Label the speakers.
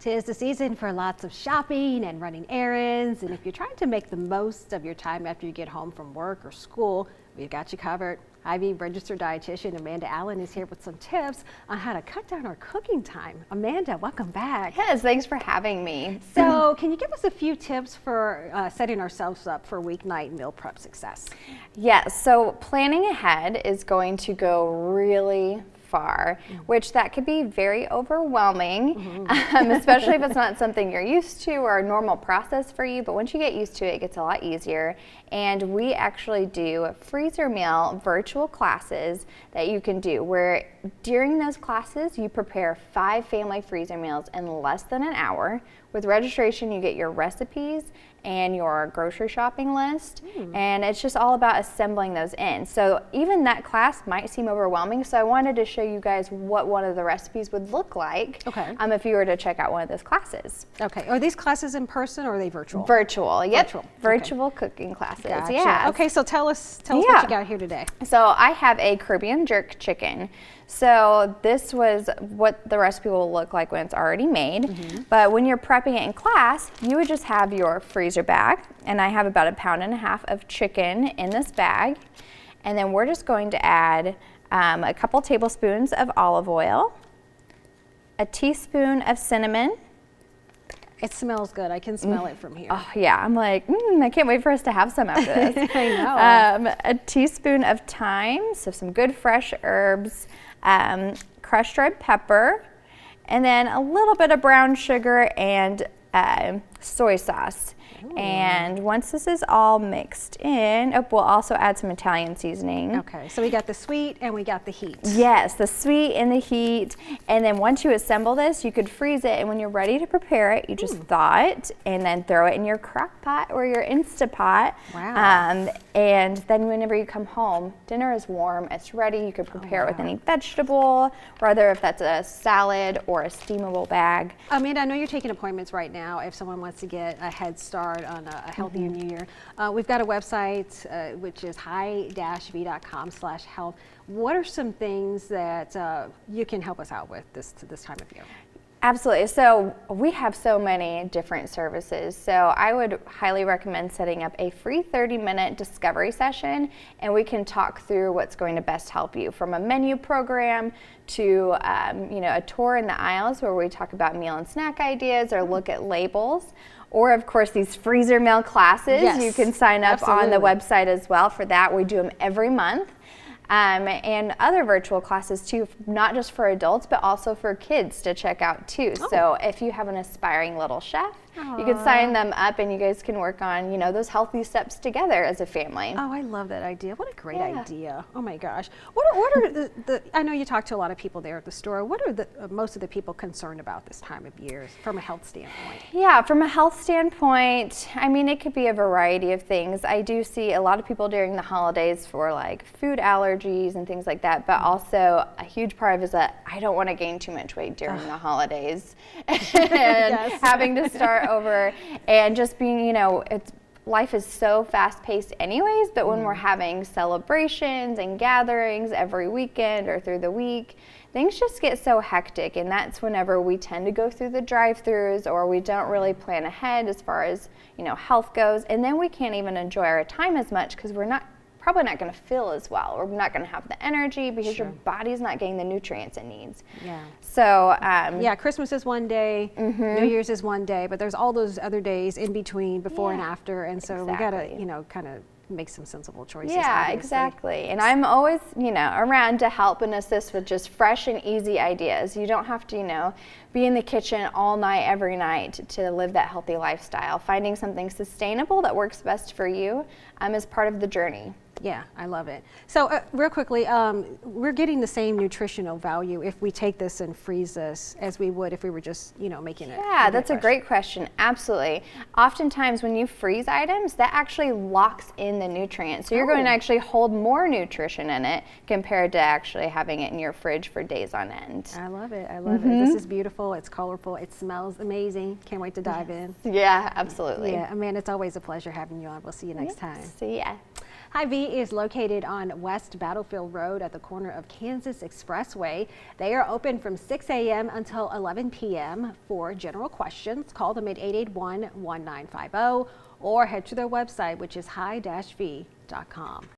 Speaker 1: 'Tis the season for lots of shopping and running errands, and if you're trying to make the most of your time after you get home from work or school, we've got you covered. Hy-Vee registered dietitian Amanda Allen is here with some tips on how to cut down our cooking time. Amanda, welcome back.
Speaker 2: Yes, thanks for having me.
Speaker 1: So can you give us a few tips for setting ourselves up for weeknight meal prep success?
Speaker 2: Yes, so planning ahead is going to go really far, which that could be very overwhelming, especially if it's not something you're used to or a normal process for you. But once you get used to it, it gets a lot easier. And we actually do freezer meal virtual classes that you can do, where during those classes you prepare 5 family freezer meals in less than an hour. With registration, you get your recipes and your grocery shopping list, and it's just all about assembling those in. So even that class might seem overwhelming, so I wanted to show you guys what one of the recipes would look like if you were to check out one of those classes.
Speaker 1: Okay, are these classes in person or are they virtual?
Speaker 2: Virtual, yep. Virtual
Speaker 1: Okay.
Speaker 2: cooking classes,
Speaker 1: Gotcha.
Speaker 2: yeah.
Speaker 1: Okay, so tell us what you got here today.
Speaker 2: So I have a Caribbean jerk chicken. So this was what the recipe will look like when it's already made. But when you're prepping it in class, you would just have your freezer bag, and I have about 1.5 pounds of chicken in this bag. And then we're just going to add a couple tablespoons of olive oil, a teaspoon of cinnamon.
Speaker 1: It smells good. I can smell it from here.
Speaker 2: Oh yeah, I'm like, I can't wait for us to have some after this.
Speaker 1: I know.
Speaker 2: A teaspoon of thyme, so some good fresh herbs, crushed red pepper, and then a little bit of brown sugar and soy sauce. And once this is all mixed in, we'll also add some Italian seasoning.
Speaker 1: Okay, so we got the sweet and we got the heat.
Speaker 2: Yes, the sweet and the heat. And then once you assemble this, you could freeze it, and when you're ready to prepare it, you just thaw it and then throw it in your crock pot or your Instapot.
Speaker 1: Wow.
Speaker 2: And then whenever you come home, dinner is warm, it's ready. You could prepare it with any vegetable, whether if that's a salad or a steamable bag.
Speaker 1: Amanda, I know you're taking appointments right now if someone wants to get a head start on a healthier new year. We've got a website which is hy-vee.com/health. What are some things that you can help us out with this time of year?
Speaker 2: Absolutely. So we have so many different services. So I would highly recommend setting up a free 30-minute discovery session, and we can talk through what's going to best help you, from a menu program to a tour in the aisles where we talk about meal and snack ideas or look at labels. Or of course these freezer meal classes.
Speaker 1: Yes,
Speaker 2: you can sign up on the website as well for that. We do them every month. And other virtual classes too, not just for adults, but also for kids to check out too. So if you have an aspiring little chef, you can sign them up and you guys can work on, those healthy steps together as a family.
Speaker 1: Oh, I love that idea. What a great idea. Oh my gosh. What are the I know you talk to a lot of people there at the store. What are most of the people concerned about this time of year from a health standpoint?
Speaker 2: Yeah, from a health standpoint, I mean, it could be a variety of things. I do see a lot of people during the holidays for like food allergies and things like that, but also a huge part of it is that I don't want to gain too much weight during the holidays and having to start over and just being, life is so fast-paced anyways, but when we're having celebrations and gatherings every weekend or through the week, things just get so hectic, and that's whenever we tend to go through the drive-thrus, or we don't really plan ahead as far as health goes, and then we can't even enjoy our time as much because we're probably not going to feel as well, or we're not going to have the energy because your body's not getting the nutrients it needs.
Speaker 1: Yeah.
Speaker 2: So
Speaker 1: Christmas is one day, New Year's is one day, but there's all those other days in between, before and after, and so we gotta kind of make some sensible choices.
Speaker 2: Yeah,
Speaker 1: obviously.
Speaker 2: exactly. And I'm always around to help and assist with just fresh and easy ideas. You don't have to be in the kitchen all night every night to live that healthy lifestyle. Finding something sustainable that works best for you is part of the journey.
Speaker 1: Yeah, I love it. So real quickly, we're getting the same nutritional value if we take this and freeze this as we would if we were just, making it.
Speaker 2: Yeah, that's a great question. Absolutely. Oftentimes when you freeze items, that actually locks in the nutrients. So you're going to actually hold more nutrition in it compared to actually having it in your fridge for days on end.
Speaker 1: I love it. I love it. This is beautiful. It's colorful. It smells amazing. Can't wait to dive in.
Speaker 2: Yeah, absolutely.
Speaker 1: Yeah, Amanda, it's always a pleasure having you on. We'll see you next time.
Speaker 2: See ya.
Speaker 1: Hy-Vee is located on West Battlefield Road at the corner of Kansas Expressway. They are open from 6 a.m. until 11 p.m. For general questions, call them at 881-1950 or head to their website, which is hy-vee.com.